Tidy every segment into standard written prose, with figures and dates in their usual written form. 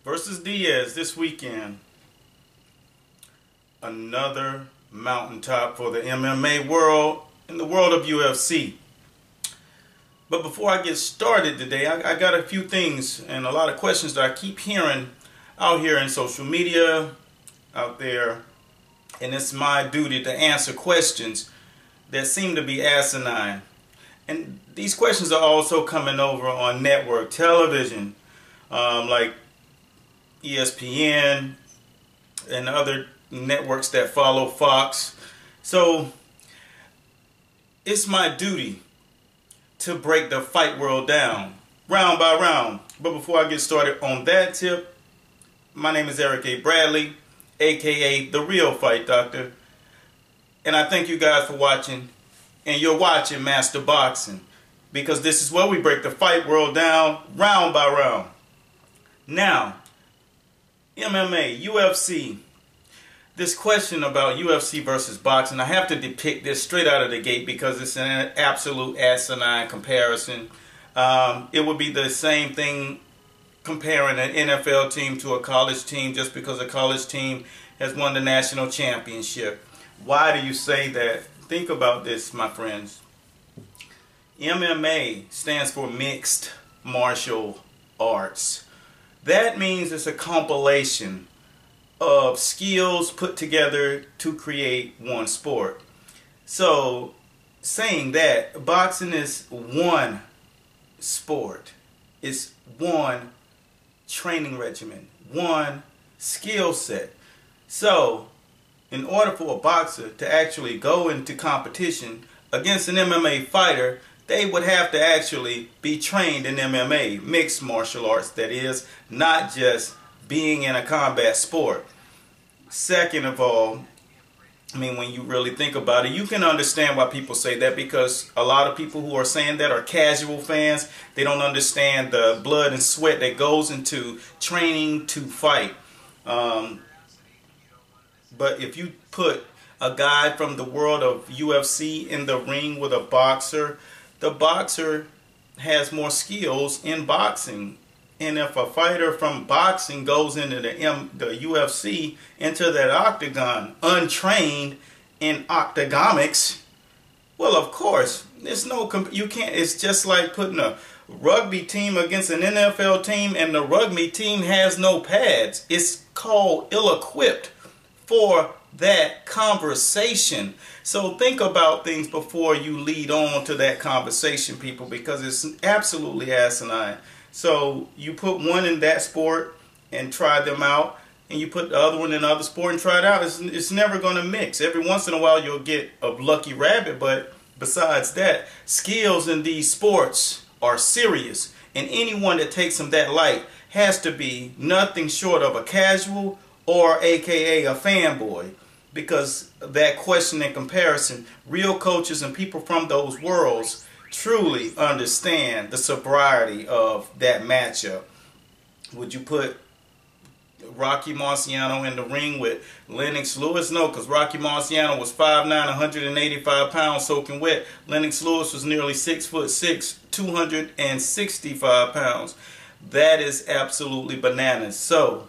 versus Diaz this weekend. Another mountaintop for the MMA world and the world of UFC. But before I get started today, I got a few things and a lot of questions that I keep hearing out here in social media, out there. And it's my duty to answer questions that seem to be asinine. And these questions are also coming over on network television, like ESPN and other networks that follow Fox. So it's my duty to break the fight world down round by round. But before I get started on that tip, my name is Eric A. Bradley, aka The Real Fight Doctor, and I thank you guys for watching. And you're watching Master Boxing, because this is where we break the fight world down round by round. Now, MMA, UFC, this question about UFC versus boxing, I have to depict this straight out of the gate because it's an absolute asinine comparison. It would be the same thing comparing an NFL team to a college team just because a college team has won the national championship. Why do you say that? Think about this, my friends. MMA stands for Mixed Martial Arts. That means it's a compilation of skills put together to create one sport. So, saying that, boxing is one sport. It's one training regimen, one skill set. So, in order for a boxer to actually go into competition against an MMA fighter, they would have to actually be trained in MMA, mixed martial arts, that is, not just being in a combat sport. Second of all, I mean, when you really think about it, you can understand why people say that, because a lot of people who are saying that are casual fans. They don't understand the blood and sweat that goes into training to fight. But if you put a guy from the world of UFC in the ring with a boxer, the boxer has more skills in boxing. And if a fighter from boxing goes into the UFC, into that octagon, untrained in octagomics, well, of course, there's no you can't. It's just like putting a rugby team against an NFL team, and the rugby team has no pads. It's called ill-equipped for that conversation. So think about things before you lead on to that conversation, people, because it's absolutely asinine. So you put one in that sport and try them out, and you put the other one in the other sport and try it out. It's never going to mix. Every once in a while you'll get a lucky rabbit, but besides that, skills in these sports are serious, and anyone that takes them that light has to be nothing short of a casual or aka a fanboy, because that question and comparison, real coaches and people from those worlds truly understand the sobriety of that matchup. Would you put Rocky Marciano in the ring with Lennox Lewis? No, because Rocky Marciano was 5'9", 185 pounds soaking wet. Lennox Lewis was nearly 6'6", 265 pounds. That is absolutely bananas. So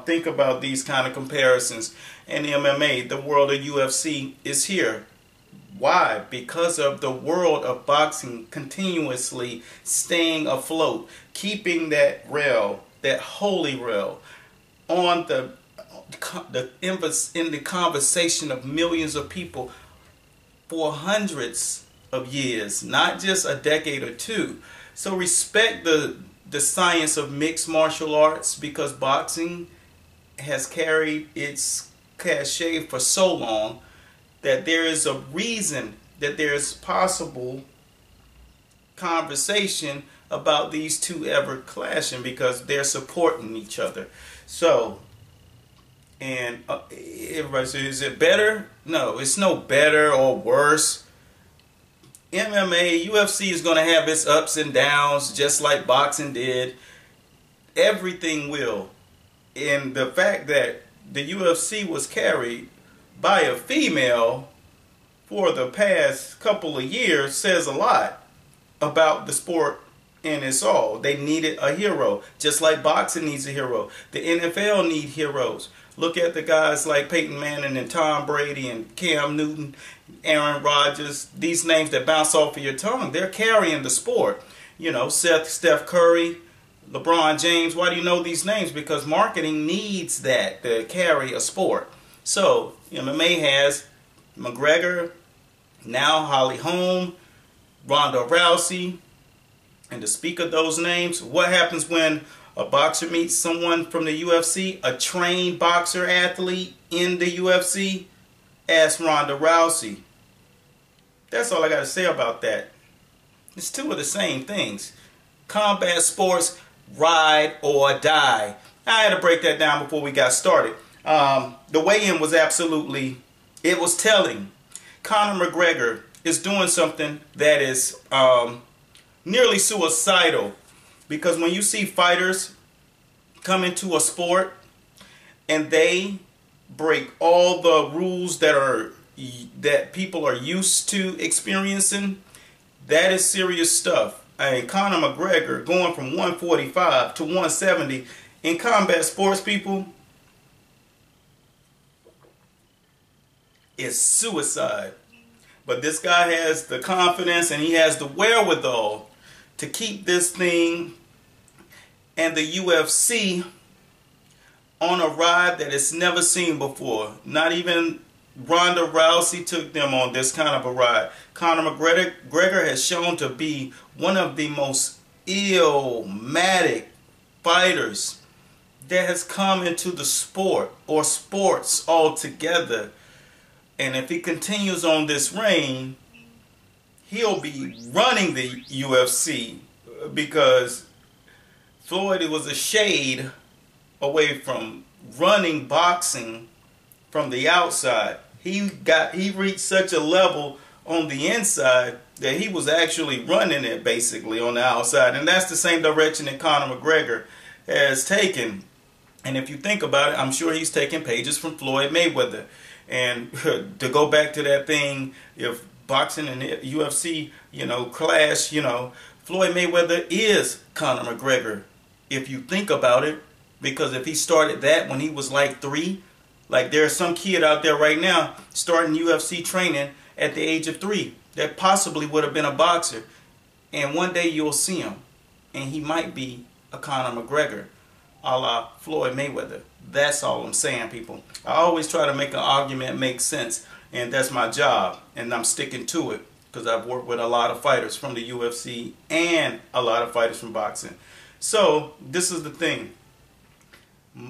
think about these kind of comparisons. And MMA, the world of UFC, is here. Why? Because of the world of boxing continuously staying afloat, keeping that rail, that holy rail, on in the conversation of millions of people for hundreds of years, not just a decade or two. So respect the science of mixed martial arts, because boxing has carried its cachet for so long that there is a reason that there is possible conversation about these two ever clashing, because they're supporting each other. So, and everybody says, is it better? No, it's no better or worse. MMA, UFC is going to have its ups and downs, just like boxing did. Everything will. And the fact that the UFC was carried by a female for the past couple of years says a lot about the sport and it's all. They needed a hero, just like boxing needs a hero. The NFL need heroes. Look at the guys like Peyton Manning and Tom Brady and Cam Newton, Aaron Rodgers. These names that bounce off of your tongue, they're carrying the sport. You know, Steph Curry, LeBron James. Why do you know these names? Because marketing needs that to carry a sport. So MMA has McGregor, now Holly Holm, Ronda Rousey. And to speak of those names, what happens when a boxer meets someone from the UFC, a trained boxer athlete in the UFC? Ask Ronda Rousey. That's all I got to say about that. It's two of the same things. Combat sports, ride or die. I had to break that down before we got started. The weigh-in was absolutely, it was telling. Conor McGregor is doing something that is nearly suicidal, because when you see fighters come into a sport and they break all the rules that people are used to experiencing, that is serious stuff. Conor McGregor going from 145 to 170 in combat sports, people, is suicide. But this guy has the confidence and he has the wherewithal to keep this thing and the UFC on a ride that it's never seen before. Not even Ronda Rousey took them on this kind of a ride. Conor McGregor has shown to be one of the most illmatic fighters that has come into the sport or sports altogether. And if he continues on this reign, he'll be running the UFC, because Floyd was a shade away from running boxing from the outside. He reached such a level on the inside that he was actually running it basically on the outside. And that's the same direction that Conor McGregor has taken. And if you think about it, I'm sure he's taking pages from Floyd Mayweather. And to go back to that thing, if boxing and UFC, clash, Floyd Mayweather is Conor McGregor, if you think about it. Because if he started that when he was like 3, like there's some kid out there right now starting UFC training at the age of 3 that possibly would have been a boxer. And one day you'll see him, and he might be a Conor McGregor, a la Floyd Mayweather. That's all I'm saying, people. I always try to make an argument make sense, and that's my job, and I'm sticking to it, because I've worked with a lot of fighters from the UFC and a lot of fighters from boxing. So this is the thing.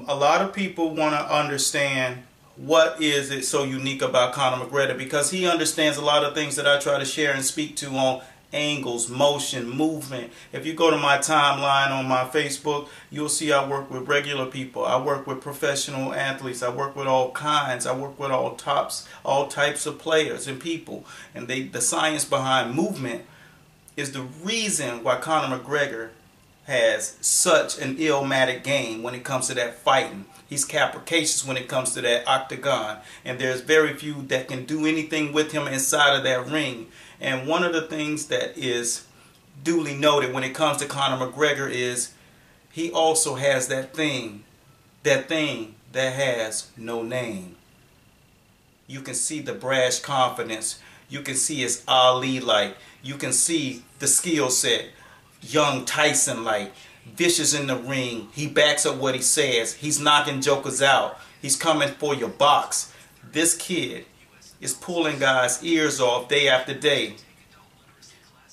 A lot of people want to understand what is it so unique about Conor McGregor, because he understands a lot of things that I try to share and speak to on angles, motion, movement. If you go to my timeline on my Facebook, you'll see I work with regular people. I work with professional athletes. I work with all kinds. I work with all types of players and people. And the science behind movement is the reason why Conor McGregor has such an illmatic game when it comes to that fighting. He's capricious when it comes to that octagon, and there's very few that can do anything with him inside of that ring. And one of the things that is duly noted when it comes to Conor McGregor is he also has that thing that has no name. You can see the brash confidence. You can see his Ali-like. You can see the skill set. Young Tyson-like. Vicious in the ring. He backs up what he says. He's knocking jokers out. He's coming for your box. This kid is pulling guys' ears off day after day.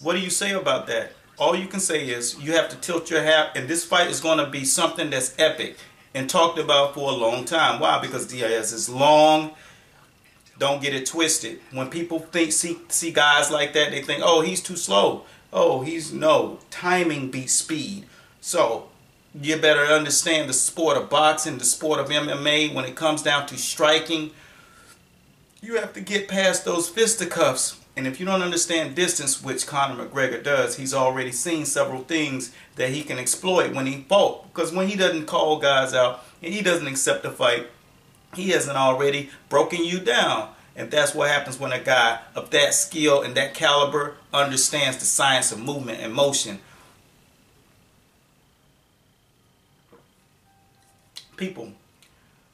What do you say about that? All you can say is you have to tilt your hat, and this fight is going to be something that's epic and talked about for a long time. Why? Because Diaz is long. Don't get it twisted. When people see guys like that, they think, oh, he's too slow. Oh, no. Timing beats speed. So you better understand the sport of boxing, the sport of MMA. When it comes down to striking, you have to get past those fisticuffs. And if you don't understand distance, which Conor McGregor does, he's already seen several things that he can exploit when he fought. Because when he doesn't call guys out and he doesn't accept a fight, he hasn't already broken you down. And that's what happens when a guy of that skill and that caliber understands the science of movement and motion. People,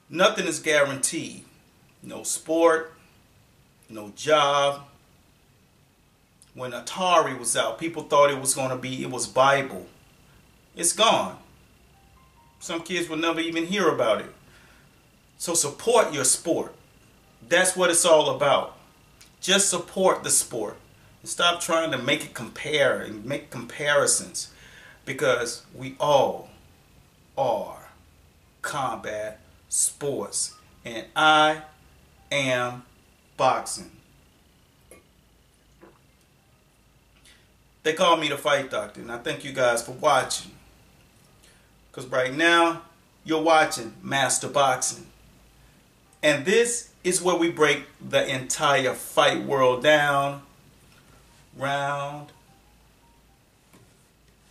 nothing is guaranteed. No sport, no job. When Atari was out, people thought it was Bible. It's gone. Some kids will never even hear about it. So support your sport. That's what it's all about. Just support the sport. And stop trying to make it compare and make comparisons. Because we all are combat sports. And I am boxing. They call me the Fight Doctor, and I thank you guys for watching. Because right now, you're watching Master Boxing. And this is where we break the entire fight world down, round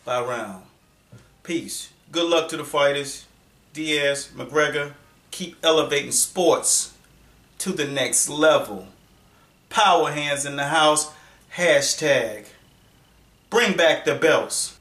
by round. Peace. Good luck to the fighters. Diaz, McGregor, keep elevating sports to the next level. Power hands in the house. Hashtag bring back the belts.